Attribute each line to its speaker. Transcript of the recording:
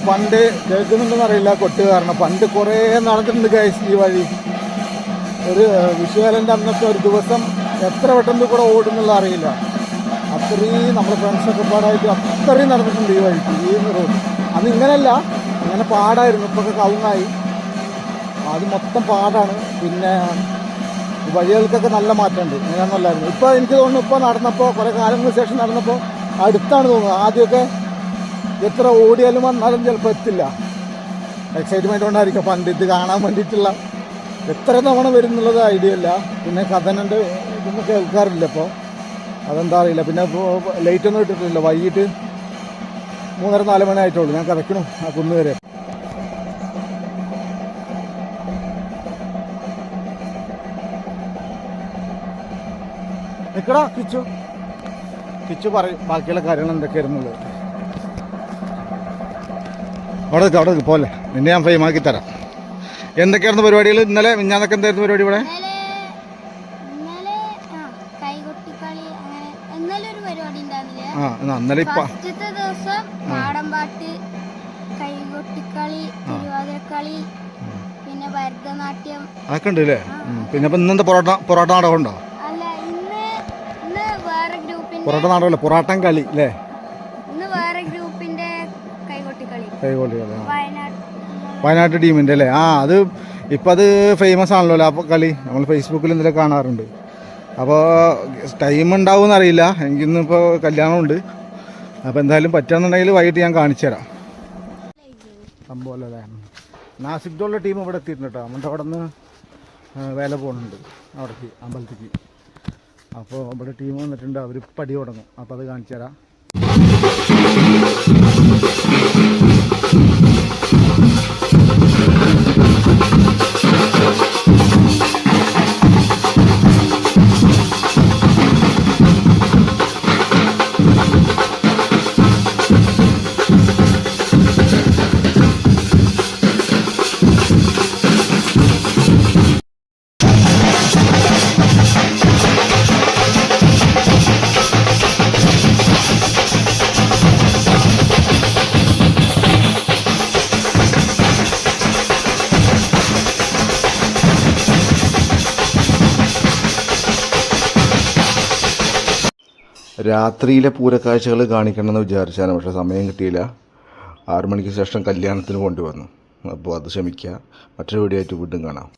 Speaker 1: പണ്ട് കേൾക്കുന്നുണ്ടെന്ന് അറിയില്ല കൊട്ട് കാരണം പണ്ട് കുറേ നടന്നിട്ടുണ്ട് ഗൈസ് ഈ വഴി. ഒരു വിഷുവേലൻ്റെ അന്നത്തെ ഒരു ദിവസം എത്ര പെട്ടെന്ന് കൂടെ ഓടുന്നുള്ള അറിയില്ല. അത്രയും നമ്മുടെ ഫ്രണ്ട്സൊക്കെ പാടായിട്ട് അത്രയും നടന്നിട്ടുണ്ട് ഈ വഴിക്ക്, ഈ റോഡ്. അന്ന് ഇങ്ങനെയല്ല, ഇങ്ങനെ പാടായിരുന്നു. ഇപ്പൊക്കെ കവുങ്ങായി, അത് മൊത്തം പാടാണ്. പിന്നെ വഴികൾക്കൊക്കെ നല്ല മാറ്റമുണ്ട്. ഇങ്ങനെയൊന്നുമല്ലായിരുന്നു. ഇപ്പോൾ എനിക്ക് തോന്നുന്നു, ഇപ്പോൾ നടന്നപ്പോൾ കുറേ കാലങ്ങൾക്ക് ശേഷം നടന്നപ്പോൾ അടുത്താണ് തോന്നുന്നത്. ആദ്യമൊക്കെ എത്ര ഓടിയാലും വന്നാലും ചിലപ്പോൾ എത്തില്ല. എക്സൈറ്റ്മെൻറ്റ് കൊണ്ടായിരിക്കും പണ്ട് ഇത് കാണാൻ വേണ്ടിയിട്ടുള്ള. എത്ര തവണ വരുന്നുള്ളത് ഐഡിയ ഇല്ല. പിന്നെ കഥനൻ്റെ ഇതൊന്നും കേൾക്കാറില്ല ഇപ്പോൾ, അതെന്താ അറിയില്ല. പിന്നെ ഇപ്പോൾ ലൈറ്റൊന്നും ഇട്ടിട്ടില്ല. വൈകിട്ട് 3:30-4 മണി ആയിട്ടുള്ളൂ. ഞാൻ കഥയ്ക്കണം ആ കുന്ന് വരെ. നിൽക്കടാ കിച്ചു പറയും ബാക്കിയുള്ള കാര്യങ്ങൾ എന്തൊക്കെയായിരുന്നുള്ളത്. അവിടെ പോലെ നിന്നെ ഞാൻ ഫെയിമാക്കി തരാം. എന്തൊക്കെയായിരുന്നു പരിപാടികൾ ഇന്നലെ? മിഞ്ഞാന്നൊക്കെ എന്തായിരുന്നു പരിപാടി ഇവിടെ? ഇന്നലെ ഇപ്പൊ അതൊക്കെ ഉണ്ട് അല്ലേ? പിന്നെ ഇപ്പൊ ഇന്നെന്താ പൊറോട്ട നാടകം ഉണ്ടോ? പൊറോട്ട നാടകമല്ല, പൊറാട്ടം കളി അല്ലേ? കൈകൊട്ടി കളി വയനാട്ട് ടീമിൻ്റെ അല്ലേ? അത് ഇപ്പം അത് ഫേമസ് ആണല്ലോ ആ കളി. നമ്മൾ ഫേസ്ബുക്കിൽ എന്തെങ്കിലും കാണാറുണ്ട്. അപ്പോൾ ടൈം ഉണ്ടാവും എന്നറിയില്ല. എനിക്കിന്നിപ്പോൾ കല്യാണമുണ്ട്. അപ്പോൾ എന്തായാലും പറ്റുകയെന്നുണ്ടെങ്കിൽ വൈകിട്ട് ഞാൻ കാണിച്ചു തരാം. സംഭവം അല്ലേ? നാസിക്ഡോളിലെ ടീം ഇവിടെ എത്തിയിട്ടുണ്ട് കേട്ടോ. നമ്മുടെ അവിടെ നിന്ന് വേല പോകുന്നുണ്ട് അവിടേക്ക്, അമ്പലത്തേക്ക്. അപ്പോൾ ഇവിടെ ടീം വന്നിട്ടുണ്ട്. അവർ പടി തുടങ്ങും. അപ്പോൾ അത് കാണിച്ചു തരാം. രാത്രിയിലെ പൂരക്കാഴ്ചകൾ കാണിക്കണമെന്ന് വിചാരിച്ചാണ്, പക്ഷേ സമയം കിട്ടിയില്ല. 6 മണിക്ക് ശേഷം കല്യാണത്തിന് കൊണ്ടുവന്നു. അപ്പോൾ അത് ക്ഷമിക്കുക. മറ്റൊരു വീഡിയോ ആയിട്ട് വീണ്ടും കാണാം.